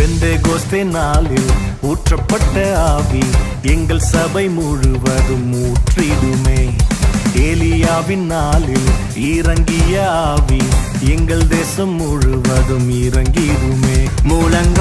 பெந்தேகோஸ்தே நாளில் ஊற்றப்பட்ட ஆவி எங்கள் சபை முழுவதும் ஊற்றிடுமே. ஏலியாவின் நாளில் இறங்கிய ஆவி எங்கள் தேசம் முழுவதும் இறங்கிடுமே. முழங்க